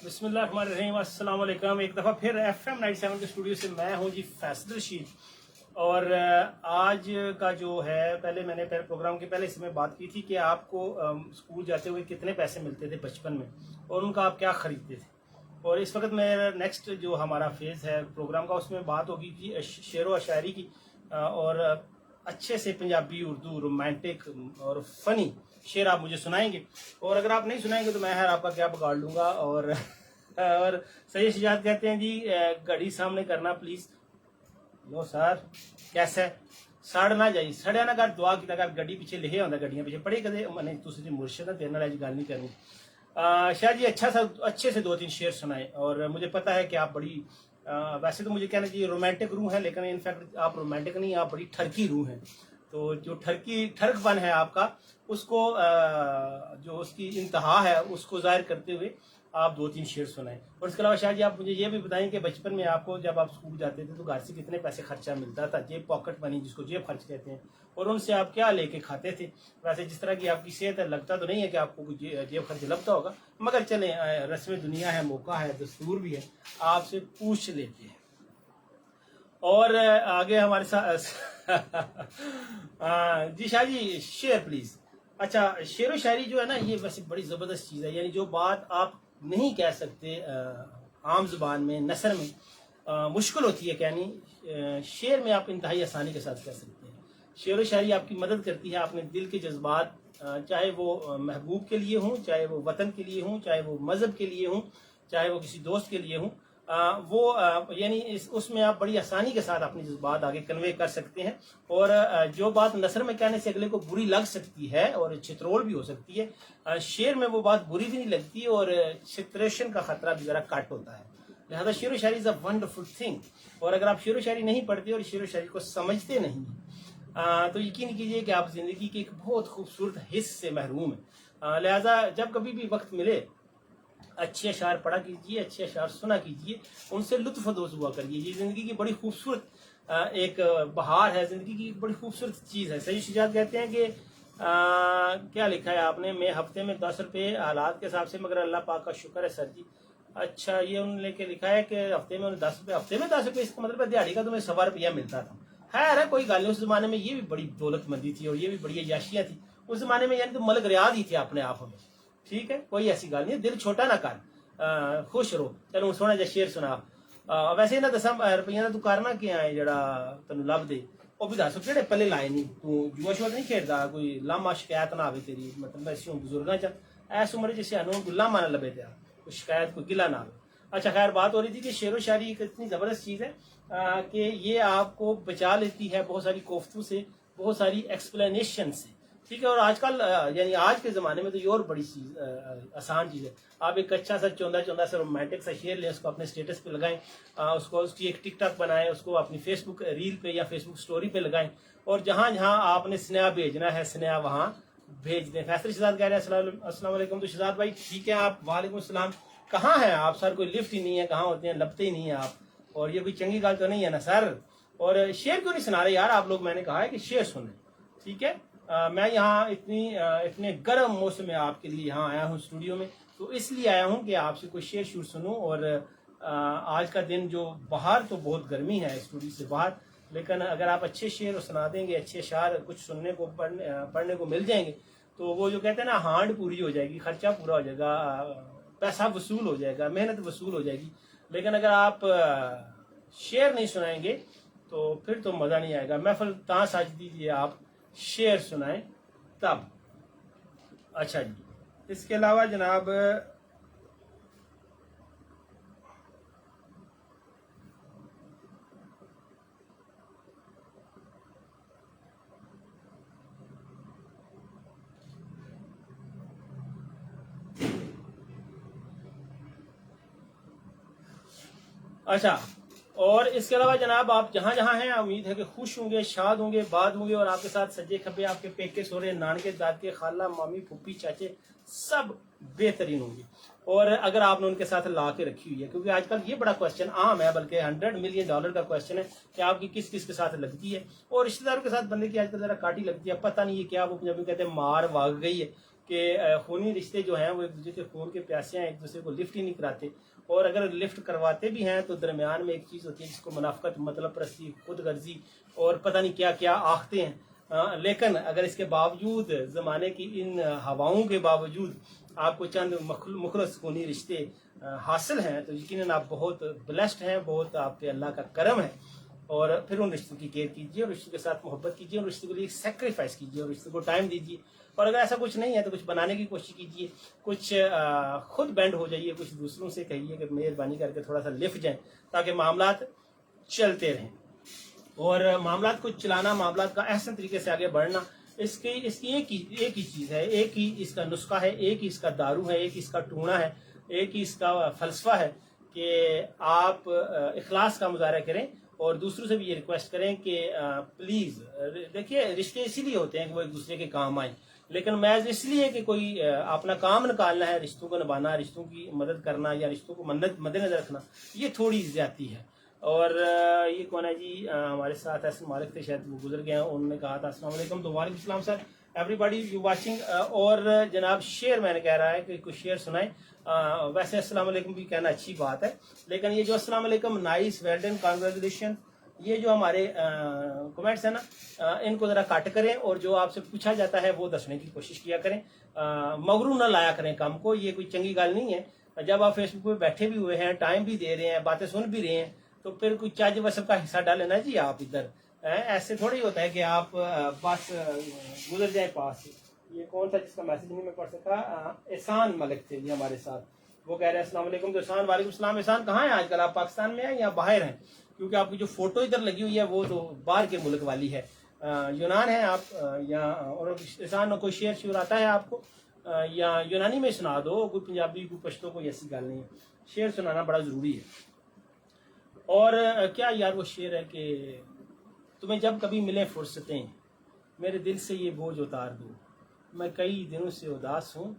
बिस्मिल्लाहिर्रहमानिर्रहीम, अस्सलाम वालेकुम। एक दफ़ा फिर FM 97 के स्टूडियो से मैं हूं जी फैसल रशीद। और आज का जो है, पहले प्रोग्राम के पहले इसमें बात की थी कि आपको स्कूल जाते हुए कितने पैसे मिलते थे बचपन में और उनका आप क्या ख़रीदते थे। और इस वक्त मेरा नेक्स्ट जो हमारा फेज़ है प्रोग्राम का, उसमें बात होगी कि शेर व शायरी की और अच्छे से पंजाबी, उर्दू, रोमांटिक और फ़नी शेर आप मुझे सुनाएंगे। और अगर आप नहीं सुनाएंगे तो मैं आपका क्या बिगाड़ लूँगा। और सही शुजात कहते हैं जी, घड़ी सामने करना प्लीज़। लो सर कैसे सड़ ना जाई, सड़िया ना कर, दुआ की कर, गड्डी पीछे लिखे होंगे, गड्डियां पीछे पढ़े कदे मैंने तुझे मुर्शद है, तेरे नाल गल नहीं करनी। शाह जी अच्छे से 2-3 शेर सुनाए। और मुझे पता है कि आप बड़ी वैसे तो मुझे कहना चाहिए रोमांटिक रूह है, लेकिन इनफैक्ट आप रोमांटिक नहीं, आप बड़ी ठरकी रूह हैं। तो जो ठरकपन है आपका, उसको जो उसकी इंतहा है उसको जाहिर करते हुए आप 2-3 शेर सुनाएं। और इसके अलावा शाह जी आप मुझे ये भी बताएं कि बचपन में आपको जब आप स्कूल जाते थे तो घर से कितने पैसे खर्चा मिलता था, जेब पॉकेट मनी जिसको जेब खर्च कहते हैं, और उनसे आप क्या लेके खाते थे। वैसे जिस तरह की आपकी सेहत है, लगता तो नहीं है कि आपको कुछ जेब खर्च लगता होगा, मगर चलें, रस्म दुनिया है, मौका है, दस्तूर भी है, आपसे पूछ लेते हैं। और आगे हमारे साथ जी शाह जी शेर प्लीज। अच्छा, शेर व शायरी जो है ना, ये वैसे बड़ी ज़बरदस्त चीज़ है। यानी जो बात आप नहीं कह सकते आम जुबान में, नसर में, मुश्किल होती है कहनी, शेर में आप इंतहाई आसानी के साथ कह सकते हैं। शेर व शायरी आपकी मदद करती है अपने दिल के जज्बात, चाहे वो महबूब के लिए हों, चाहे वो वतन के लिए हों, चाहे वो मज़हब के लिए हों, चाहे वो किसी दोस्त के लिए हों, यानी उसमें आप बड़ी आसानी के साथ अपनी जज्बात आगे कन्वे कर सकते हैं। और जो बात नसर में कहने से अगले को बुरी लग सकती है और चित्रोल भी हो सकती है, शेर में वो बात बुरी भी नहीं लगती और चित्रेशन का खतरा भी ज़रा कट होता है। लिहाजा शेर व शायरी इज़ अ वंडरफुल थिंग। और अगर आप शेर व शायरी नहीं पढ़ते और शेर व शायरी को समझते नहीं तो यकीन कीजिए कि आप ज़िंदगी के एक बहुत खूबसूरत हिस्से से महरूम हैं। लिहाजा जब कभी भी वक्त मिले, अच्छे अशार पढ़ा कीजिए, अच्छे अशार सुना कीजिए, उनसे लुत्फ़अंदोज़ हुआ करिए। ये ज़िंदगी की बड़ी खूबसूरत एक बहार है, ज़िंदगी की एक बड़ी खूबसूरत चीज़ है। सही शुजात कहते हैं कि क्या लिखा है आपने, मैं हफ्ते में 10 रुपये हालात के हिसाब से, मगर अल्लाह पाक का शुक्र है सर जी। अच्छा, ये उन्होंने लेके लिखा है कि हफ्ते में 10 रुपये, हफ्ते में 10 रुपये, इसका मतलब है दिहाड़ी का तुम्हें 1.25 रुपया मिलता था। खैर है, कोई गल नहीं, उस जमाने में ये भी बड़ी दौलतमंदी थी और ये भी बड़ी अयाशियाँ थी उस जमाने में। यानी तो मलक रियाद ही थे अपने आप में। ठीक है, कोई ऐसी गल नहीं, दिल छोटा ना कर, खुश रहो। चलो सोहना जिहा शेर सुना। वैसे ना 10 रुपये का तू करना क्या है जरा तेन लभ दे, वो भी दस किहड़े पल्ले लाए नहीं, तू जुआ शुआ नहीं खेडदा, कोई लामा शिकायत ना आवे तेरी, मतलब ऐसी बुजुर्गों च इस उम्र च स्यानों कोई लामा ना लभे तेरा, कोई शिकायत, कोई गिला ना आवे। अच्छा खैर, बात हो रही थी कि शेर व शायरी एक इतनी ज़बरदस्त चीज़ है कि ये आपको बचा लेती है बहुत सारी कोफ्तों से, बहुत सारी एक्सप्लेनेशन से। ठीक है, और आजकल यानी आज के ज़माने में तो ये और बड़ी चीज़ आसान चीज़ है। आप एक अच्छा सा चौंधा सा रोमांटिक सा शेर लें, उसको अपने स्टेटस पे लगाएं, उसको उसकी एक टिकटॉक बनाएं, उसको अपनी फेसबुक रील पे या फेसबुक स्टोरी पे लगाएं, और जहाँ जहाँ आपने स्नेहा भेजना है स्नेहा वहाँ भेज दें। फैसल शहजाद कह रहे हैं अस्सलाम वालेकुम। तो शहजाद भाई ठीक है, आप वालेकुम अस्सलाम, कहाँ हैं आप सर? कोई लिफ्ट ही नहीं है, कहाँ होते हैं, लपते ही नहीं है आप, और ये कोई चंगी गल तो नहीं है ना सर। और शेर क्यों नहीं सुना रहे यार आप लोग? मैंने कहा है कि शेर सुने। ठीक है, मैं यहाँ इतने गर्म मौसम में आपके लिए यहाँ आया हूँ स्टूडियो में, तो इसलिए आया हूँ कि आपसे कोई शेर शूर सुनूँ। और आज का दिन जो बाहर तो बहुत गर्मी है स्टूडियो से बाहर, लेकिन अगर आप अच्छे शेर सुना देंगे, अच्छे शार कुछ सुनने को पढ़ने को मिल जाएंगे, तो वो जो कहते हैं ना, हांड पूरी हो जाएगी, खर्चा पूरा हो जाएगा, पैसा वसूल हो जाएगा, मेहनत वसूल हो जाएगी। लेकिन अगर आप शेर नहीं सुनाएंगे तो फिर तो मज़ा नहीं आएगा। महफिल तां साज दीजिए, आप शेर सुनाएं तब। अच्छा जी, इसके अलावा जनाब अच्छा, और इसके अलावा जनाब आप जहाँ जहाँ हैं, उम्मीद है कि खुश होंगे, शाद होंगे, बाद होंगे, और आपके साथ सज्जे खब्बे आपके पेके सोरे, नानके दादके, खाला मामी फूफी चाचे सब बेहतरीन होंगे। और अगर आपने उनके साथ ला के रखी हुई है, क्योंकि आजकल ये बड़ा क्वेश्चन आम है, बल्कि $100 मिलियन का क्वेश्चन है कि आपकी किस किस के साथ लगती है। और रिश्तेदारों के साथ बंदे की आजकल जरा काटी लगती है, पता नहीं ये क्या, वो पंजाबी कहते हैं मार वाग गई है। کہ خونی رشتے جو ہیں وہ ایک دوسرے کے خون کے پیاسے ہیں، ایک دوسرے کو لفٹ ہی نہیں کراتے، اور اگر لفٹ کرواتے بھی ہیں تو درمیان میں ایک چیز ہوتی ہے جس کو منافقت، مطلب پرستی، خود غرضی اور پتہ نہیں کیا کیا آختے ہیں۔ لیکن اگر اس کے باوجود زمانے کی ان ہواؤں کے باوجود آپ کو چند مخلص خونی رشتے حاصل ہیں تو یقیناً آپ بہت بلیسڈ ہیں، بہت آپ پہ اللہ کا کرم ہے۔ اور پھر ان رشتوں کی کیئر کیجیے، اور رشتوں کے ساتھ محبت کیجیے، اور رشتوں کے لیے سیکریفائس کیجیے، اور رشتوں کو ٹائم دیجیے۔ اور اگر ایسا کچھ نہیں ہے تو کچھ بنانے کی کوشش کیجیے، کچھ خود بینڈ ہو جائیے، کچھ دوسروں سے کہیے کہ مہربانی کر کے تھوڑا سا لفٹ جائیں تاکہ معاملات چلتے رہیں۔ اور معاملات کو چلانا، معاملات کا احسن طریقے سے آگے بڑھنا، اس کی ایک ہی چیز ہے، ایک ہی اس کا نسخہ ہے، ایک ہی اس کا دارو ہے، ایک ہی اس کا ٹونا ہے، ایک ہی اس کا فلسفہ ہے کہ آپ اخلاص کا مظاہرہ کریں، اور دوسروں سے بھی یہ ریکویسٹ کریں کہ پلیز دیکھیے رشتے اسی لیے ہوتے ہیں کہ وہ ایک دوسرے کے کام آئیں، لیکن محض اس لیے کہ کوئی اپنا کام نکالنا ہے، رشتوں کو نبھانا، رشتوں کی مدد کرنا یا رشتوں کو مد نظر رکھنا، یہ تھوڑی زیادتی ہے۔ اور یہ کون ہے جی، ہمارے ساتھ ایسے مالک تھے، شاید وہ گزر گئے ہیں، انہوں نے کہا تھا السلام علیکم، تو وعلیکم السلام سر، ایوری باڈی یو واچنگ۔ اور جناب شیئر میں نے کہہ رہا ہے کہ کچھ شیئر سنائیں۔ ویسے السلام علیکم بھی کہنا اچھی بات ہے، لیکن یہ جو السلام علیکم، نائس، ویل ڈن، کانگریچولیشن، یہ جو ہمارے کمنٹس ہیں نا، ان کو ذرا کٹ کریں، اور جو آپ سے پوچھا جاتا ہے وہ دسنے کی کوشش کیا کریں، مغرو نہ لایا کریں کام کو، یہ کوئی چنگی گل نہیں ہے۔ جب آپ فیس بک پہ بیٹھے بھی ہوئے ہیں، ٹائم بھی دے رہے ہیں، باتیں سن بھی رہے ہیں، تو پھر کوئی چاج وسب کا حصہ ڈالے نا جی آپ ادھر، ایسے تھوڑی ہوتا ہے کہ آپ بس گزر جائیں پاس سے۔ یہ کون تھا جس کا میسج نہیں میں پڑھ سکا؟ احسان ملک تھے جی ہمارے ساتھ، وہ کہہ رہے ہیں السلام علیکم، تو احسان وعلیکم السلام۔ احسان کہاں ہیں آج کل؟ آپ پاکستان میں ہیں یا باہر ہیں؟ کیونکہ آپ کی جو فوٹو ادھر لگی ہوئی ہے وہ تو باہر کے ملک والی ہے، یونان ہیں آپ یا؟ اور احسان کوئی شعر آتا ہے آپ کو، یا یونانی میں سنا دو، کوئی پنجابی، کوئی پشتو، کوئی ایسی گل نہیں ہے، شعر سنانا بڑا ضروری ہے۔ اور کیا یار وہ شعر ہے کہ تمہیں جب کبھی ملے فرصتیں، میرے دل سے یہ بوجھ اتار دو، میں کئی دنوں سے اداس ہوں،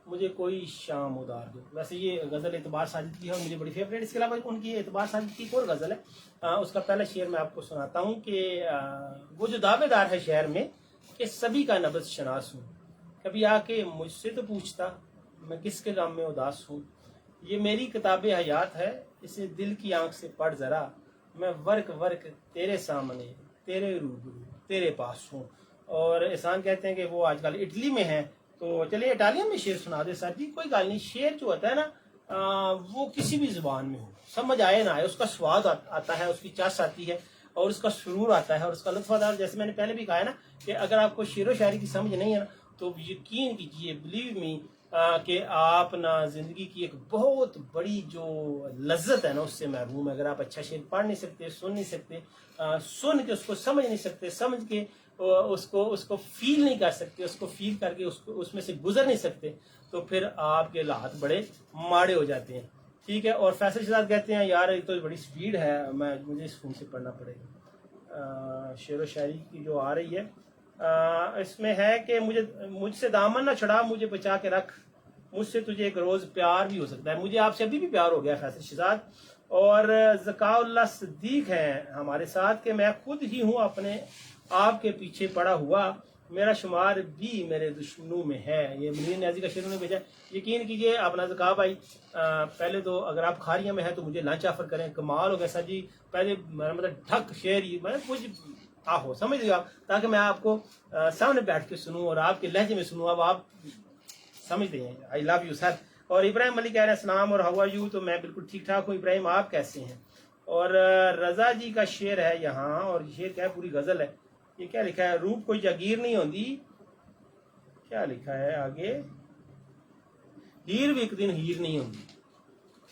مجھے کوئی شام ادار دو۔ ویسے یہ غزل اعتبار ساجد کی ہے اور مجھے بڑی فیوریٹ۔ اس کے علاوہ ان کی اعتبار ساجد کی ایک اور غزل ہے، اس کا پہلا شعر میں آپ کو سناتا ہوں کہ وہ جو دعوے دار ہے شہر میں کہ سبھی کا نبض شناس ہوں، کبھی آ کے مجھ سے تو پوچھتا میں کس کے غم میں اداس ہوں، یہ میری کتاب حیات ہے، اسے دل کی آنکھ سے پڑھ ذرا، میں ورک ورک تیرے سامنے، تیرے روبرو، تیرے پاس ہوں۔ اور احسان کہتے ہیں کہ وہ آج کل اٹلی میں ہیں، تو چلیے اٹالین میں شعر سنا دے سر جی، کوئی گل نہیں۔ شعر جو ہوتا ہے نا وہ کسی بھی زبان میں ہو، سمجھ آئے نہ آئے، اس کا سواد آتا ہے، اس کی چس آتی ہے، اور اس کا سرور آتا ہے، اور اس کا لطف آتا ہے۔ جیسے میں نے پہلے بھی کہا ہے نا کہ اگر آپ کو شعر و شاعری کی سمجھ نہیں ہے نا تو یقین کیجیے، بلیو می، کہ آپ نا زندگی کی ایک بہت بڑی جو لذت ہے نا اس سے محروم ہے۔ اگر آپ اچھا شعر پڑھ نہیں سکتے، سن نہیں سکتے، سن کے اس کو سمجھ نہیں سکتے، سمجھ کے اس کو فیل نہیں کر سکتے، اس کو فیل کر کے اس میں سے گزر نہیں سکتے، تو پھر آپ کے حالات بڑے ماڑے ہو جاتے ہیں، ٹھیک ہے۔ اور فیصل شہزاد کہتے ہیں یار یہ تو بڑی سپیڈ ہے، مجھے اس فون سے پڑھنا پڑے گا۔ شعر و شاعری کی جو آ رہی ہے اس میں ہے کہ مجھ سے دامن نہ چھڑا، مجھے بچا کے رکھ، مجھ سے تجھے ایک روز پیار بھی ہو سکتا ہے۔ مجھے آپ سے ابھی بھی پیار ہو گیا فیصل شہزاد۔ اور ذکاء اللہ صدیق ہیں ہمارے ساتھ کہ میں خود ہی ہوں اپنے آپ کے پیچھے پڑا ہوا، میرا شمار بھی میرے دشمنوں میں ہے۔ یہ منیر نیازی کا شعر نے بھیجا۔ یقین کیجیے اپنا ذکا بھائی، پہلے تو اگر آپ کھاریاں میں ہیں تو مجھے لنچ آفر کریں، کمال ہو گیا سر جی۔ پہلے مطلب ڈھک شعر ہی مطلب کچھ آہو سمجھ لیا آپ، تاکہ میں آپ کو سامنے بیٹھ کے سنوں اور آپ کے لہجے میں سنوں۔ اب آپ سمجھتے ہیں، آئی لو یو سر۔ اور ابراہیم علی کہہ رہے ہیں السلام اور ہاؤ آر یو، تو میں بالکل ٹھیک ٹھاک ہوں ابراہیم، آپ کیسے ہیں؟ اور رضا جی کا شعر ہے یہاں، اور یہ شعر کیا ہے، پوری غزل ہے۔ یہ کیا لکھا ہے؟ روپ کوئی جاگیر نہیں ہوندی، کیا لکھا ہے آگے؟ ہیر بھی ایک دن ہیر نہیں ہوندی،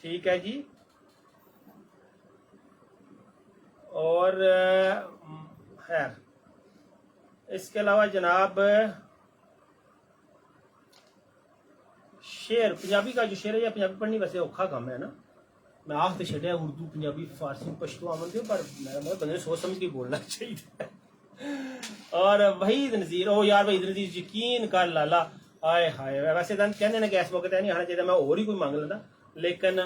ٹھیک ہے جی۔ اور خیر اس کے علاوہ جناب شعر پنجابی کا جو شعر ہے، یا پنجابی پڑھنی ویسے اوکھا کام ہے نا، میں آخ تو چھڑیا اردو پنجابی فارسی پشتو آمن دے، پر میرا مطلب بندے سوچ سمجھ کے بولنا چاہیے۔ اور وحید نذیر، او یار وحید نذیر یقین کر لالا، آئے ہائے، ویسے تو کہنے کہ اس وقت نہیں آنا چاہیے، میں اور ہی کوئی مانگ لیتا، لیکن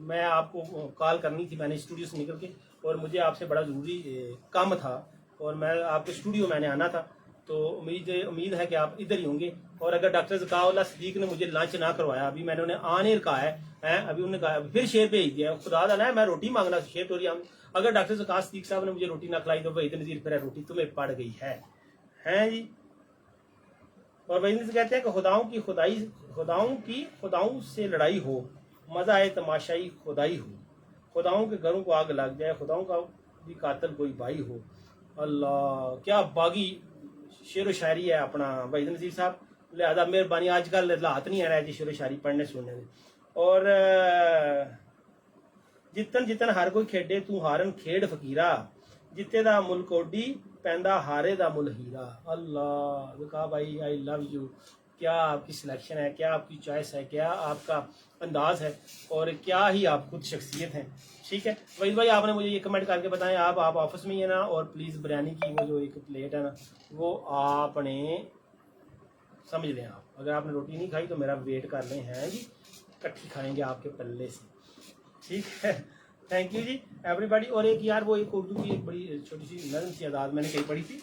میں آپ کو کال کرنی تھی، میں نے اسٹوڈیو سے نکل کے، اور مجھے آپ سے بڑا ضروری کام تھا، اور میں آپ کے اسٹوڈیو میں نے آنا تھا، तो उम्मीद है कि आप इधर ही होंगे। और अगर डॉक्टर ज़काउल्लाह सिद्दीक ने मुझे लंच ना करवाया, अभी मैंने उन्हें आने कहा है, अभी उन्होंने कहा फिर शेर भेज दिया, खुदा दाना है मैं रोटी मांगना शेर टोरी। अगर डॉक्टर ज़काउल्लाह सिद्दीक साहब ने मुझे रोटी ना खिलाई तो वहीद नज़ीर फिर रोटी तुम्हें पड़ गई है जी। और वहीद नज़ीर कहते हैं कि खुदाओं से लड़ाई हो, मजा आए तमाशाई खुदाई हो, खुदाओं के घरों को आग लग जाए, खुदाओं का भी कातिल कोई भाई हो। अल्लाह, क्या बागी शेर व शायरी है अपना वहीद नज़ीर साहब। लिहाजा मेहरबानी, आजकल हालात नहीं आ रहा है जी शेर व शायरी पढ़ने सुनने में। और जितन जितन हर कोई खेडे तू हारन खेड फकीरा, जिते दा मुल कोडी पैंदा हारे दा मुल हीरा। अल्लाह, कहा भाई आई लव यू। क्या आपकी सिलेक्शन है, क्या आपकी चॉइस है, क्या आपका अंदाज है, और क्या ही आप खुद शख्सियत हैं। ठीक है वहीद भाई, आपने मुझे ये कमेंट करके बताएं, आप ऑफिस में ही है ना, और प्लीज़ बिरयानी की वो जो एक प्लेट है ना, वो आपने समझ लें। आप अगर आपने रोटी नहीं खाई तो मेरा वेट कर लें, हैं जी, इकट्ठी खाएंगे आपके पल्ले से। ठीक है, थैंक यू जी एवरीबॉडी। और एक यार वो एक उर्दू की एक बड़ी छोटी सी नज़म सी आदात मैंने कहीं पढ़ी थी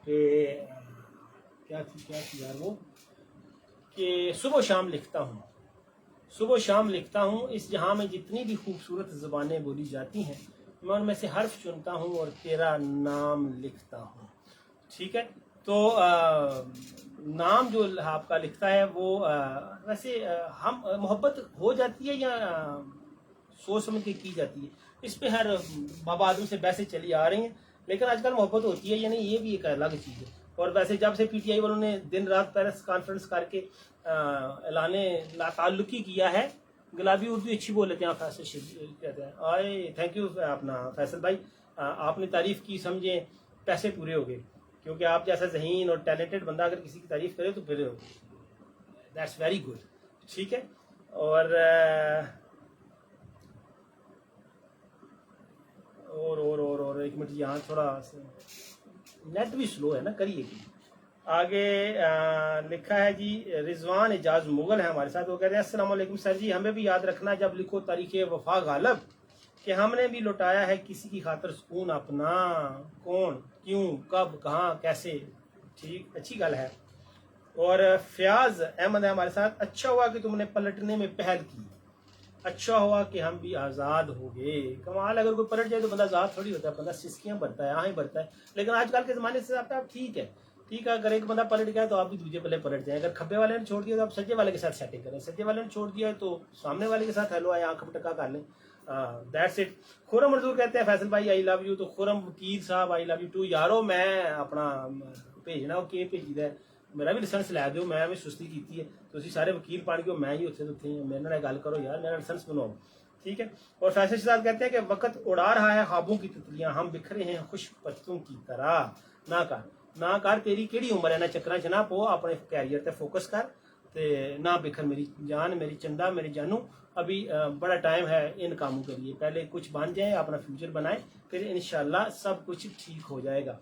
कि क्या थी यार वो, कि सुबह शाम लिखता हूँ इस जहाँ में जितनी भी खूबसूरत ज़बानें बोली जाती हैं, मैं उनमें से हर्फ चुनता हूँ और तेरा नाम लिखता हूँ। ठीक है, तो नाम जो आपका लिखता है वो वैसे हम मोहब्बत हो जाती है या सोच समझ के की जाती है, इस पे हर बाबा आदम से बहसें चली आ रही हैं। लेकिन आजकल मोहब्बत होती है या नहीं, ये भी एक अलग चीज़ है। और वैसे जब से पीटीआई वालों ने दिन रात प्रेस कॉन्फ्रेंस करके ऐलाने लाताल्लुकी किया है, गुलाबी उर्दू अच्छी बोल लेते हैं फैसल कहते हैं, आए थैंक यू अपना फैसल भाई, आपने तारीफ़ की, समझे पैसे पूरे हो गए। क्योंकि आप जैसा ज़हीन और टैलेंटेड बंदा अगर किसी की तारीफ़ करे तो फिर दैट्स वेरी गुड। ठीक है, और एक मिनट, यहाँ थोड़ा नेट भी स्लो है ना, करिए कि आगे लिखा है जी, रिजवान एजाज मुगल है हमारे साथ। वो कह रहे हैं अस्सलाम वालेकुम सर जी, हमें भी याद रखना जब लिखो तारीख़ वफा गालब, कि हमने भी लुटाया है किसी की खातर सुकून अपना, कौन क्यों कब कहाँ कैसे। ठीक, अच्छी गल है। और फयाज अहमद है हमारे साथ, अच्छा हुआ कि तुमने पलटने में पहल की, अच्छा हुआ कि हम भी आज़ाद हो गए। कमाल, अगर कोई पलट जाए तो बंदा आज़ाद थोड़ी होता है, बंदा सिस्कियाँ भरता है, आहें भरता है। लेकिन आजकल के ज़माने से आप ठीक है, अगर एक बंदा पलट गया तो आप भी दूसरे पल्ले पलट जाए। अगर खब्बे वाले ने छोड़ दिया तो आप सज्जे वाले के साथ सेटिंग करें, सज्जे वाले ने छोड़ दिया तो सामने वाले के साथ हेलो आए आंख मटका कर लें। That's it. खुरम मजदूर कहते हैं फैसल भाई आई लव यू, तो खुरम वकील साहब आई लव यू टू। यारो मैं अपना भेजना कि भेजी है, मेरा भी लाइसेंस लै दो, मैं भी सुस्ती की है, तुम सारे वकील बन गए, मैं ही उत्थे तो उत्थे मेरे नाल गल करो यार, मेरा लाइसेंस बनाओ। ठीक है। और फैसल साहब कहते हैं कि वक्त उड़ा रहा है ख्वाबों की तितलियां, हम बिखरे हैं खुश पत्तों की तरह। ना कर तेरी केड़ी उम्र है, ना चक्कर च ना पो, अपने कैरियर ते फोकस कर, ते ना बिखर मेरी जान, मेरी चंदा, मेरी जानू। अभी बड़ा टाइम है इन कामों के लिए, पहले कुछ बन जाए, अपना फ्यूचर बनाए, फिर इंशाल्लाह सब कुछ ठीक हो जाएगा।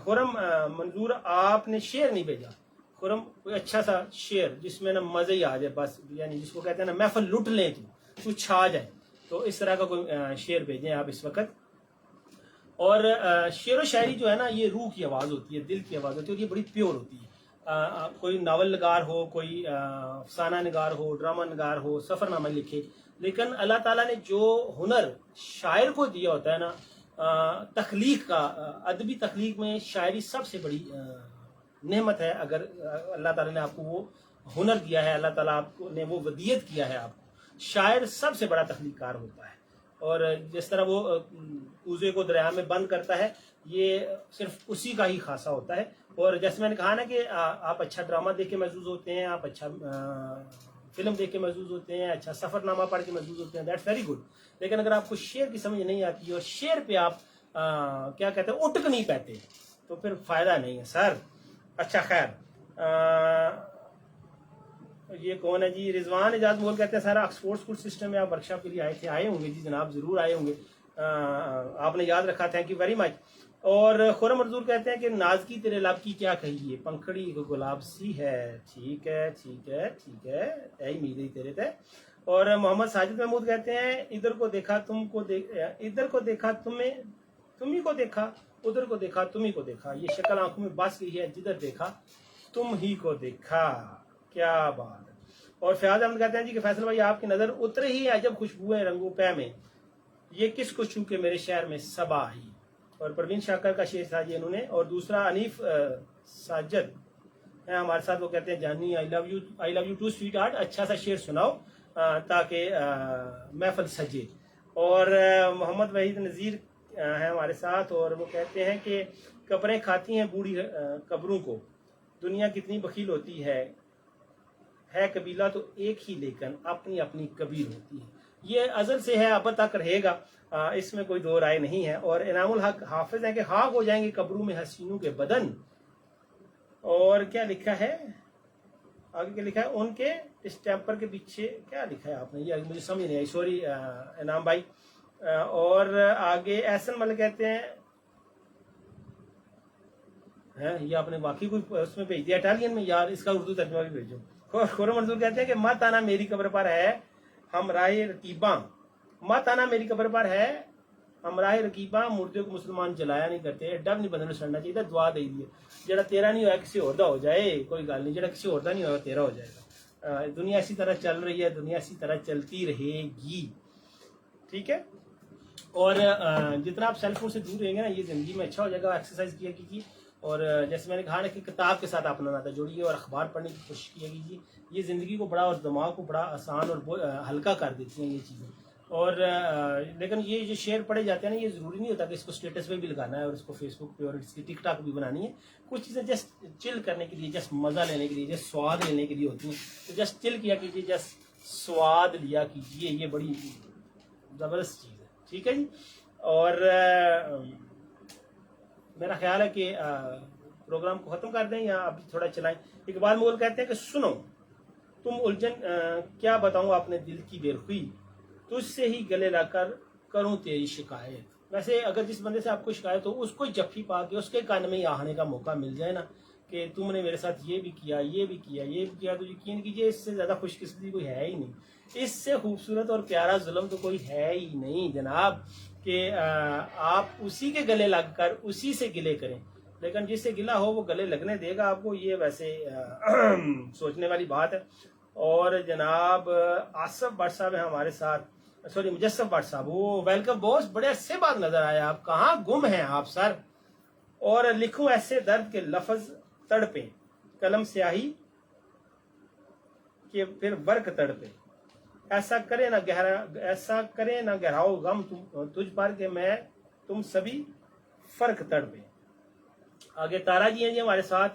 खुरम मंजूर आपने शेर नहीं भेजा, खुरम कोई अच्छा सा शेर जिसमें ना मजे ही आ जाए बस, यानी जिसको कहते हैं ना महफिल लुट लें, तू छा जाए, तो इस तरह का कोई शेर भेजें आप इस वक्त। और शेर व शायरी जो है ना, ये रूह की आवाज़ होती है, दिल की आवाज़ होती है, और ये बड़ी प्योर होती है। कोई नावल नगार हो, कोई अफसाना नगार हो, ड्रामा नगार हो, सफ़रनामा लिखे, लेकिन अल्लाह ताला ने जो हुनर शायर को दिया होता है ना, तख्लीक का, अदबी तख्लीक में शायरी सबसे बड़ी नेमत है। अगर अल्लाह ताला ने आपको वो हुनर दिया है, अल्लाह ताला आपको ने वो वदियत किया है आपको, शायर सबसे बड़ा तख्लीकार होता है। और जिस तरह वो ऊज़े को दरिया में बंद करता है, ये सिर्फ उसी का ही खासा होता है। और जैसे मैंने कहा ना कि आप अच्छा ड्रामा देख के महसूस होते हैं, आप अच्छा फिल्म देख के महसूस होते हैं, अच्छा सफ़रनामा पढ़ के महसूस होते हैं, दैट्स वेरी गुड। लेकिन अगर आपको शेर की समझ नहीं आती और शेर पे आप क्या कहते हैं उटक नहीं पाते, तो फिर फ़ायदा नहीं है सर। अच्छा खैर, ये कौन है जी, रिजवान एजाज मोल कहते हैं सर ऑक्सफोर्ड स्कूल सिस्टम में आप वर्कशॉप के लिए आए थे, आए होंगे जी जनाब, ज़रूर आए होंगे, आपने याद रखा, थैंक यू वेरी मच। और खुरम मजदूर कहते हैं कि नाजकी तेरे लब की क्या कहिए, पंखड़ी को गुलाब सी है। ठीक है ठीक है ठीक है, यही उम्मीद ही तेरे थे। और मोहम्मद साजिद महमूद कहते हैं इधर को देखा तुमको इधर को देखा तुम्हें, तुम ही को देखा उधर को देखा तुम ही को देखा, ये शक्ल आंखों में बस गई है, जिधर देखा तुम ही को देखा। क्या बात है। और फयाज अहमद कहते हैं जी कि फैसल भाई आपकी नजर उतरे ही अजब खुशबू है रंगों पै में, ये किसको छू के मेरे शहर में सबा आई। और परवीन शाकर का शेर था जी इन्होंने। और दूसरा अनीफ साजद है हमारे साथ, वो कहते हैं जानी I love you too sweetheart, अच्छा सा शेर सुनाओ ताकि महफिल सजे। और मोहम्मद वहीद नज़ीर है हमारे साथ, और वो कहते हैं कि कब्रें खाती हैं बूढ़ी कब्रों को, दुनिया कितनी बखील होती है कबीला तो एक ही लेकिन अपनी अपनी कबीर होती है। ये अजल से है, अब तक रहेगा, इसमें कोई दो राय नहीं है। और इनामुल हक हाफिज है कि खाक हो जाएंगे कब्रों में हसीनों के बदन। और क्या लिखा है आगे, क्या लिखा है, उनके स्टैम्पर के पीछे क्या लिखा है आपने, ये मुझे समझ नहीं आई, सॉरी इनाम भाई। और आगे एहसन मल कहते हैं ये आपने वाकई कोई उसमें भेज दिया इटालियन में यार, इसका उर्दू तर्जुमा भी भेजो। खुरम मंजूर कहते हैं कि मत आना मेरी कब्र पर है हमराह रकीबा, मत आना मेरी कब्र पर है हमराह रकीबा, मुर्दे को मुसलमान जलाया नहीं करते, डब नहीं बंदे सड़ना चाहिए, दुआ दे दी जरा तेरा नहीं होया किसी और दा हो जाए, कोई गल नहीं, जरा किसी और दा नहीं होया तेरा हो जाएगा। दुनिया इसी तरह चल रही है, दुनिया इसी तरह चलती रहेगी, ठीक है। और जितना आप सेल फोन से दूर रहेंगे ना, ये जिंदगी में अच्छा हो जाएगा। एक्सरसाइज किया कीजिए, और जैसे मैंने कहा ना कि किताब के साथ अपना नाता जोड़िए और अखबार पढ़ने की कोशिश किया कीजिए, ये ज़िंदगी को बड़ा और दिमाग को बड़ा आसान और हल्का कर देती हैं ये चीज़ें। और लेकिन ये जो शेयर पढ़े जाते हैं ना, ये ज़रूरी नहीं होता कि इसको स्टेटस पे भी लगाना है और इसको फेसबुक पे और इसकी टिकटॉक भी बनानी है। कुछ चीज़ें जस्ट चिल करने के लिए, जस्ट मज़ा लेने के लिए, जस्ट स्वाद लेने के लिए होती हैं, तो जस्ट चिल किया कीजिए, जस्ट स्वाद लिया कीजिए, ये बड़ी ज़बरदस्त चीज़ है, ठीक है जी। और मेरा ख्याल है कि प्रोग्राम को ख़त्म कर दें या अभी थोड़ा चलाएं। इकबाल मुगल कहते हैं कि सुनो तुम उलझन, क्या बताऊं अपने दिल की बेरुखी, तुझसे ही गले लाकर करूं तेरी शिकायत। वैसे अगर जिस बंदे से आपको शिकायत हो, उसको जफ्फी पा के उसके कान में आने का मौका मिल जाए ना कि तुमने मेरे साथ ये भी किया, ये भी किया, ये भी किया, तो यकीन कीजिए इससे ज़्यादा खुशकिस्मती कोई है ही नहीं, इससे खूबसूरत और प्यारा जुल्म तो कोई है ही नहीं जनाब, कि आप उसी के गले लगकर उसी से गिले करें। लेकिन जिससे गिला हो वो गले लगने देगा आपको, ये वैसे सोचने वाली बात है। और जनाब आसफ भट्ट साहब है हमारे साथ, सॉरी मुजस्सफ भट्ट साहब, वो वेलकम बॉस, बड़े अच्छे बात नजर आए, आप कहाँ गुम हैं आप सर। और लिखूं ऐसे दर्द के लफ्ज तड़पे, कलम स्याही के फिर वर्क तड़पे, ऐसा करे ना गहराओ गम तुझ पर के मैं तुम सभी फर्क तड़पे। आगे तारा जी हैं जी हमारे साथ।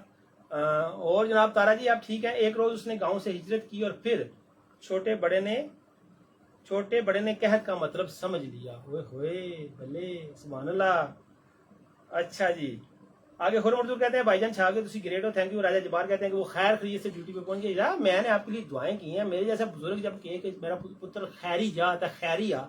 और जनाब तारा जी आप ठीक हैं। एक रोज उसने गांव से हिजरत की और फिर छोटे बड़े ने कहत का मतलब समझ लिया। होए भले सुभान अल्लाह। अच्छा जी, आगे खुरम मजदूर कहते हैं भाईजान छा गए तुसी ग्रेट हो, थैंक यू। राजा जबार कहते हैं कि वो खैर खैरियत से ड्यूटी पे पहुंच गए। यार मैंने आपके लिए दुआएं की हैं, मेरे जैसा बुजुर्ग जब कहे कि मेरा पुत्र खैरी जा था खैरी आ,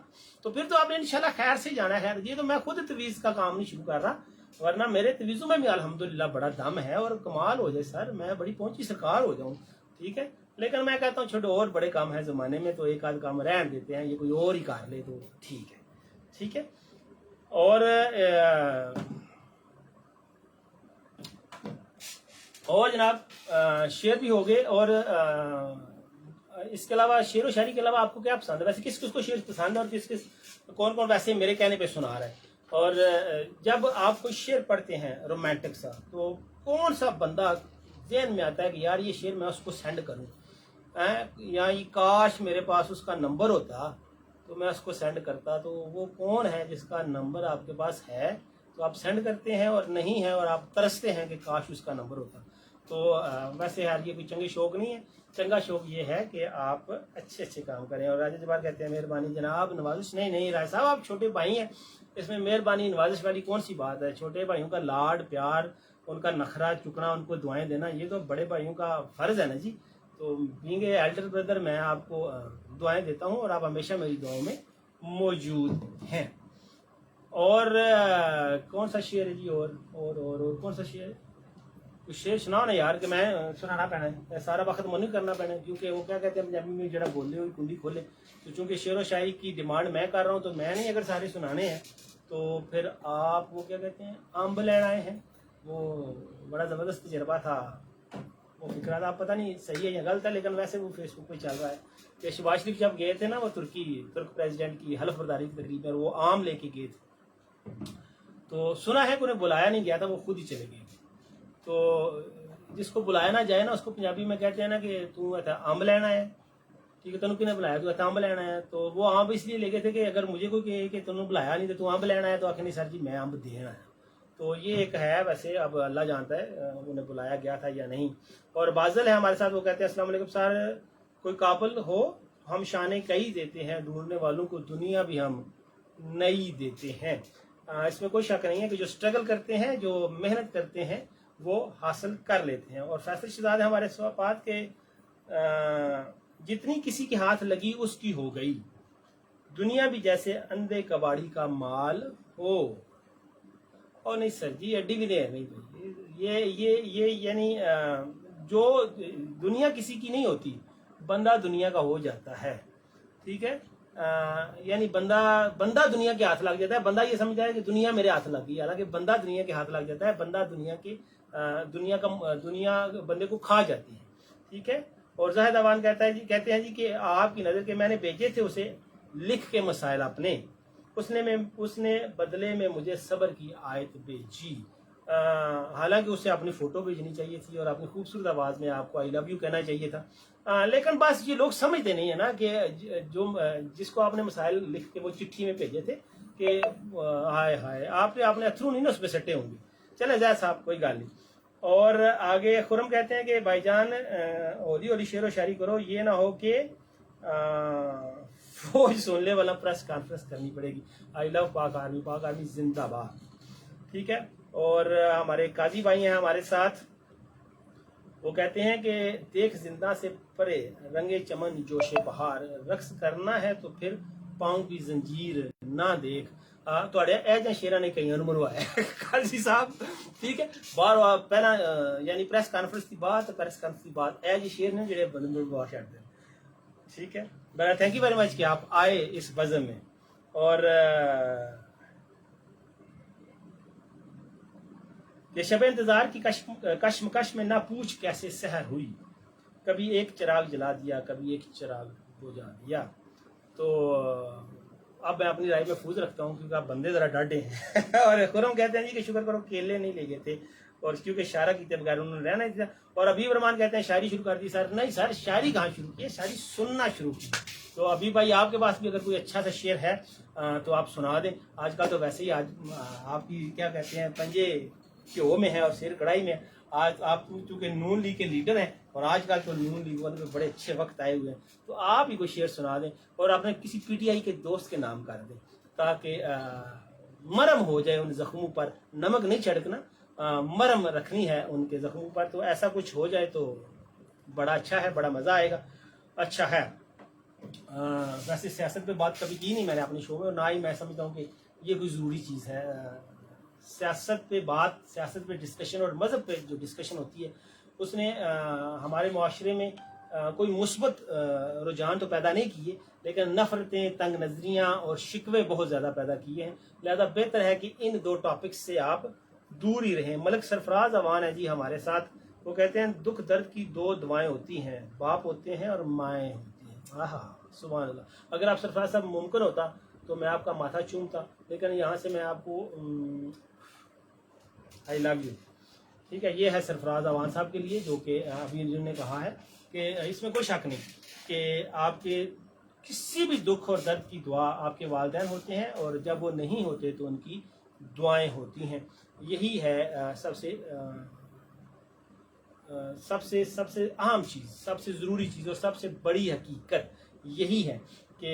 तो फिर तो आपने इंशाल्लाह खैर से जाना है। ये तो मैं खुद तवीज़ का काम नहीं शुरू कर रहा, वरना मेरे तवीज़ों में भी अल्हम्दुलिल्लाह बड़ा दम है और कमाल हो जाए सर, मैं बड़ी पहुंची सरकार हो जाऊं, ठीक है। लेकिन मैं कहता हूँ छोटे और बड़े काम है जमाने में, तो एक आध काम रहन देते हैं, ये कोई और ही कर ले तो ठीक है, ठीक है। और जनाब शेर भी हो गए। और इसके अलावा शेर व शायरी के अलावा आपको क्या पसंद है? वैसे किस किस को शेर पसंद है और किस किस कौन कौन वैसे मेरे कहने पे सुना रहा है? और जब आप कोई शेर पढ़ते हैं रोमांटिक सा, तो कौन सा बंदा जहन में आता है कि यार ये शेर मैं उसको सेंड करूं, या ये काश मेरे पास उसका नंबर होता तो मैं उसको सेंड करता? तो वो कौन है जिसका नंबर आपके पास है तो आप सेंड करते हैं, और नहीं है और आप तरसते हैं कि काश उसका नंबर होता? तो वैसे यार ये कोई चंगे शौक नहीं है, चंगा शौक ये है कि आप अच्छे अच्छे काम करें। और राजा जबार कहते हैं मेहरबानी जनाब नवाजिश नहीं राय साहब आप छोटे भाई हैं, इसमें मेहरबानी नवाजिश वाली कौन सी बात है? छोटे भाइयों का लाड प्यार, उनका नखरा चुकना, उनको दुआएं देना, ये तो बड़े भाइयों का फर्ज है ना जी। तो बीइंग ए एल्डर ब्रदर मैं आपको दुआएं देता हूँ और आप हमेशा मेरी दुआओं में मौजूद हैं। और कौन सा शेर है जी? और कौन सा शेर है? कुछ शेर सुनाओ ना यार कि मैं सुनाना पैना है, सारा वक्त मन नहीं करना पैना, क्योंकि वो क्या कहते हैं पंजाबी में जरा बोले हुई कुंडी खोले। तो चूंकि शेर व शायरी की डिमांड मैं कर रहा हूँ तो मैं नहीं अगर सारे सुनाने हैं तो फिर आप वो क्या कहते हैं अम्ब लेन आए हैं। वो बड़ा ज़बरदस्त तजर्बा था, वो फिक्रा था, पता नहीं सही है या गलत है, लेकिन वैसे वो फेसबुक पे चल रहा है कि शहबाज शरीफ जब गए थे ना वो तुर्क प्रेसिडेंट की हल्फ बर्दारी की तकरीब में, वो आम लेके गए थे। तो सुना है कि उन्हें बुलाया नहीं गया था, वो खुद ही चले गए। तो जिसको बुलाया ना जाए ना उसको पंजाबी में कहते हैं ना कि तू अम्ब लेना है, ठीक है, तेन किने बुलाया, तू अम्ब लेना है। तो वो अम्ब इसलिए ले गए थे कि अगर मुझे कोई कहे कि तुमने बुलाया नहीं तो तू अम्ब लेना है, तो आखिर नहीं सर जी मैं अम्ब देना है। तो ये एक है, वैसे अब अल्लाह जानता है उन्हें बुलाया गया था या नहीं। और बाज़ल है हमारे साथ, वो कहते हैं अस्सलाम वालेकुम सर, कोई काबिल हो हम शाने कई देते हैं, ढूंढने वालों को दुनिया भी हम नई देते हैं। इसमें कोई शक नहीं है कि जो स्ट्रगल करते हैं, जो मेहनत करते हैं, वो हासिल कर लेते हैं। और फैसल शहजाद हमारे सवापात के जितनी किसी के हाथ लगी उसकी हो गई, दुनिया भी जैसे अंधे कबाड़ी का माल हो। और नहीं सर जी अड्डी भी नहीं भाई, ये यानी जो दुनिया किसी की नहीं होती, बंदा दुनिया का हो जाता है, ठीक है। यानी बंदा दुनिया के हाथ लग जाता है, बंदा ये समझता है कि दुनिया मेरे हाथ लग गई, हालांकि बंदा दुनिया के हाथ लग जाता है, बंदा दुनिया बंदे को खा जाती है, ठीक है। और जाहिद अवान कहते हैं जी कि आपकी नज़र के मैंने भेजे थे उसे लिख के मसाइल अपने, उसने बदले में मुझे सब्र की आयत भेजी। हालांकि उसे अपनी फ़ोटो भेजनी चाहिए थी और अपनी खूबसूरत आवाज़ में आपको आई लव यू कहना चाहिए था। लेकिन बस ये लोग समझते नहीं है ना कि जिसको आपने मसाइल लिख के वो चिट्ठी में भेजे थे कि हाय हाय आपने अथरू नहीं ना उस पर सटे होंगे। चले जाए साहब कोई गाल नहीं। और आगे खुरम कहते हैं कि भाईजान होली होली शेर व शायरी करो, ये ना हो कि फौज सुनने वाला प्रेस कॉन्फ्रेंस करनी पड़ेगी। आई लव पाक आर्मी जिंदाबाद, ठीक है। और हमारे काजी भाई हैं हमारे साथ, वो कहते हैं कि देख जिंदा से परे रंगे चमन जोशे बहार, रक्स करना है तो फिर पाँव की जंजीर ना देख। ਤੁਹਾਡੇ ਇਹ ਜਾਂ ਸ਼ੇਰਾਂ ਨੇ ਕਈਆਂ ਨੂੰ ਮਰਵਾਇਆ ਕਾਜ਼ੀ ਸਾਹਿਬ, ठीक है। बार पहला यानी प्रेस कॉन्फ्रेंस की बात ਇਹ जी शेर ने ਜਿਹੜੇ ਬੰਦੇ ਨੂੰ ਮਰਵਾ ਛੱਡਦੇ, ठीक है। बड़ा थैंक यू वेरी मच कि आप आए इस बज़म में। और ये शब इंतजार की कश्मकश में ना पूछ कैसे सहर हुई, कभी एक चिराग जला दिया कभी एक चिराग बुझा दिया। तो अब मैं अपनी राय में फूज रखता हूँ क्योंकि आप बंदे जरा डांटे हैं। और खुरम कहते हैं जी कि शुक्र करो केले नहीं ले गए थे, और क्योंकि शायरा की बगैर उन्होंने रहना नहीं था। और अभी रहमान कहते हैं शायरी शुरू कर दी सर। नहीं सर, शायरी कहाँ शुरू की है, शायरी सुनना शुरू की। तो अभी भाई आपके पास भी अगर कोई अच्छा सा शेर है तो आप सुना दें। आजकल तो वैसे ही आज आपकी क्या कहते हैं पंजे घ्यो में है और सिर कढ़ाई में। आज आप चूंकि नून लीग के लीडर हैं और आजकल तो नून लीग वाले में बड़े अच्छे वक्त आए हुए हैं, तो आप ही कोई शेर सुना दें और अपने किसी पीटीआई के दोस्त के नाम कर दें ताकि मरम हो जाए उन जख्मों पर। नमक नहीं छिड़कना, मरम रखनी है उनके जख्मों पर। तो ऐसा कुछ हो जाए तो बड़ा अच्छा है, बड़ा मज़ा आएगा। अच्छा है, वैसे सियासत पे बात कभी की नहीं मैंने अपने शो में, और ना ही मैं समझता हूँ कि ये कोई ज़रूरी चीज़ है। सियासत पे डिस्कशन और मज़हब पे जो डिस्कशन होती है उसने हमारे मुआशरे में कोई मुस्बत रुझान तो पैदा नहीं किए, लेकिन नफ़रतें, तंग नज़रियाँ और शिकवे बहुत ज़्यादा पैदा किए हैं। लिहाजा बेहतर है कि इन दो टॉपिक्स से आप दूर ही रहें। मलक सरफराज अवान है जी हमारे साथ, वो कहते हैं दुख दर्द की दो दुआएं होती हैं, बाप होते हैं और माएँ होती हैं। आहा सुभान अल्लाह। अगर आप सरफराज साहब मुमकिन होता तो मैं आपका माथा चूमता, लेकिन यहाँ से मैं आपको आई लव यू, ठीक है। ये है सरफराज अवान साहब के लिए, जो कि अभी जिन्होंने कहा है कि इसमें कोई शक नहीं कि आपके किसी भी दुख और दर्द की दुआ आपके वालिदैन होते हैं, और जब वो नहीं होते तो उनकी दुआएं होती हैं। यही है सबसे अहम चीज़, सबसे ज़रूरी चीज़ और सबसे बड़ी हकीकत यही है कि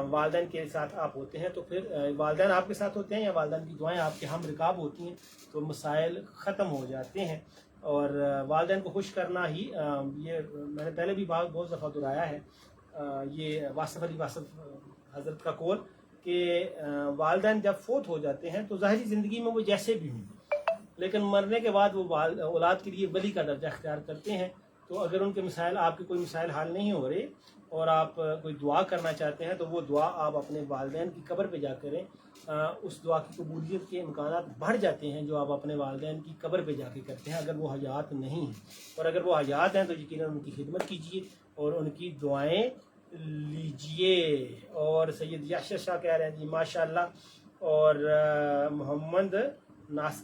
वालिदैन के साथ आप होते हैं तो फिर वालिदैन आपके साथ होते हैं या वालिदैन की दुआएं आपके हम रिकाब होती हैं तो मसाइल ख़त्म हो जाते हैं। और वालिदैन को खुश करना ही ये मैंने पहले भी बहुत दफ़ा दोहराया है, ये वासफ़ अली वासफ़ हज़रत का कौल कि वालिदैन जब फोत हो जाते हैं तो ज़ाहिरी ज़िंदगी में वो जैसे भी हों, لیکن مرنے کے بعد وہ اولاد کے لیے ولی کا درجہ اختیار کرتے ہیں. تو اگر ان کے مسائل، آپ کے کوئی مسائل حل نہیں ہو رہے اور آپ کوئی دعا کرنا چاہتے ہیں تو وہ دعا آپ اپنے والدین کی قبر پہ جا کریں. اس دعا کی قبولیت کے امکانات بڑھ جاتے ہیں جو آپ اپنے والدین کی قبر پہ جا کے کرتے ہیں اگر وہ حیات نہیں ہیں. اور اگر وہ حیات ہیں تو یقیناً ان کی خدمت کیجیے اور ان کی دعائیں لیجیے. اور سید یاشر شاہ کہہ رہے ہیں جی ماشاء اللہ. اور محمد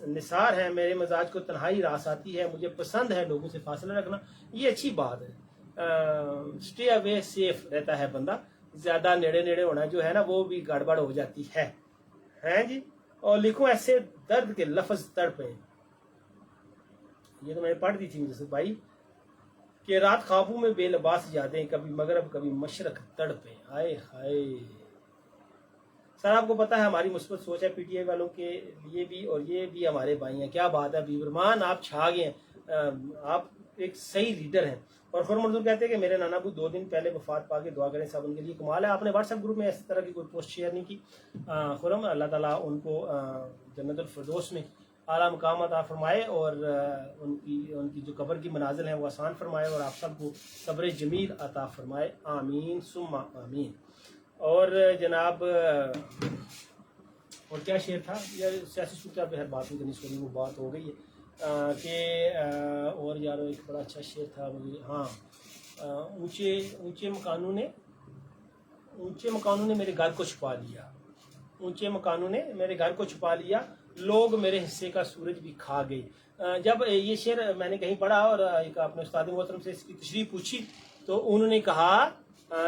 نثار ہیں، میرے مزاج کو تنہائی راس آتی ہے، مجھے پسند ہے لوگوں سے فاصلہ رکھنا. یہ اچھی بات ہے. اسٹے اوے سیف رہتا ہے بندہ، زیادہ نیڑے نیڑے ہونا جو ہے نا وہ بھی گڑبڑ ہو جاتی ہے جی. اور لکھو ایسے درد کے لفظ تڑپیں. یہ تو میں نے پڑھ دی تھی مجھے بھائی کہ رات خوابوں میں بے لباس یادیں، کبھی مغرب کبھی مشرق تڑپیں. آئے ہائے. سر آپ کو پتا ہے ہماری مثبت سوچ ہے پی ٹی آئی والوں کے لیے بھی، اور یہ بھی ہمارے بھائی ہیں. کیا بات ہے بیورمان، آپ چھا گئے ہیں، آپ ایک صحیح لیڈر ہیں. اور خرم منظور کہتے ہیں کہ میرے نانا ابو 2 دن پہلے وفات پا کے دعا کریں سب ان کے لیے. کمال ہے، آپ نے واٹس ایپ گروپ میں اس طرح کی کوئی پوسٹ شیئر نہیں کی. خرم، اللہ تعالیٰ ان کو جنت الفردوس میں اعلیٰ مقام عطا فرمائے اور ان کی جو قبر کی منازل ہیں وہ آسان فرمائے اور آپ سب کو صبر جمیل عطا فرمائے. آمین ثم آمین. اور جناب اور کیا شعر تھا یا سیاسی صورتحال پہ ہر بات نہیں کرنی، سوری وہ بات ہو گئی ہے کہ اور یارو ایک بڑا اچھا شعر تھا مجھے. ہاں، اونچے مکانوں نے میرے گھر کو چھپا لیا، اونچے مکانوں نے میرے گھر کو چھپا لیا، لوگ میرے حصے کا سورج بھی کھا گئے. جب یہ شعر میں نے کہیں پڑھا اور ایک اپنے استاد محترم سے اس کی تشریح پوچھی تو انہوں نے کہا،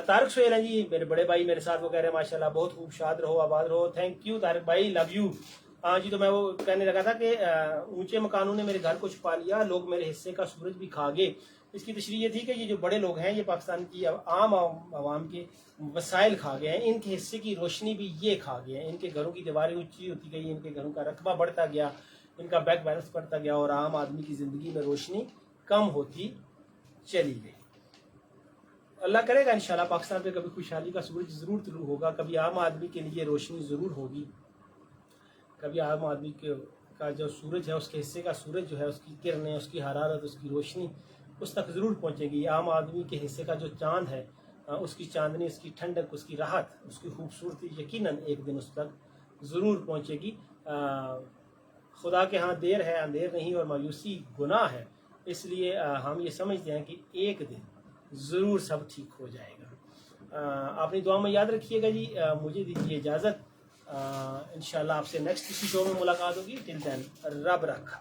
طارق سہیل ہیں جی میرے بڑے بھائی میرے ساتھ، وہ کہہ رہے ہیں ماشاءاللہ بہت خوب، شاد رہو آباد رہو. تھینک یو طارق بھائی، لو یو. ہاں جی، تو میں وہ کہنے لگا تھا کہ اونچے مکانوں نے میرے گھر کو چھپا لیا، لوگ میرے حصے کا سورج بھی کھا گئے. اس کی تشریح یہ تھی کہ یہ جو بڑے لوگ ہیں یہ پاکستان کی عام عوام کے وسائل کھا گئے ہیں، ان کے حصے کی روشنی بھی یہ کھا گئے ہیں. ان کے گھروں کی دیواریں اونچی ہوتی گئی، ان کے گھروں کا رقبہ بڑھتا گیا، ان کا بینک بیلنس بڑھتا گیا اور عام آدمی کی زندگی میں روشنی کم ہوتی چلی گئی. اللہ کرے گا انشاءاللہ پاکستان پہ کبھی خوشحالی کا سورج ضرور طلوع ہوگا، کبھی عام آدمی کے لیے روشنی ضرور ہوگی، کبھی عام آدمی کا جو سورج ہے اس کے حصے کا سورج جو ہے اس کی کرنیں، اس کی حرارت، اس کی روشنی اس تک ضرور پہنچے گی. عام آدمی کے حصے کا جو چاند ہے اس کی چاندنی، اس کی ٹھنڈک، اس کی راحت، اس کی خوبصورتی یقیناً ایک دن اس تک ضرور پہنچے گی. خدا کے ہاں دیر ہے اندھیر نہیں اور مایوسی گناہ ہے، اس لیے ہم یہ سمجھتے ہیں کہ ایک دن ضرور سب ٹھیک ہو جائے گا. اپنی دعا میں یاد رکھیے گا جی. مجھے دیجیے اجازت، انشاءاللہ آپ سے نیکسٹ کسی شو میں ملاقات ہوگی. ٹل دین رب رکھا.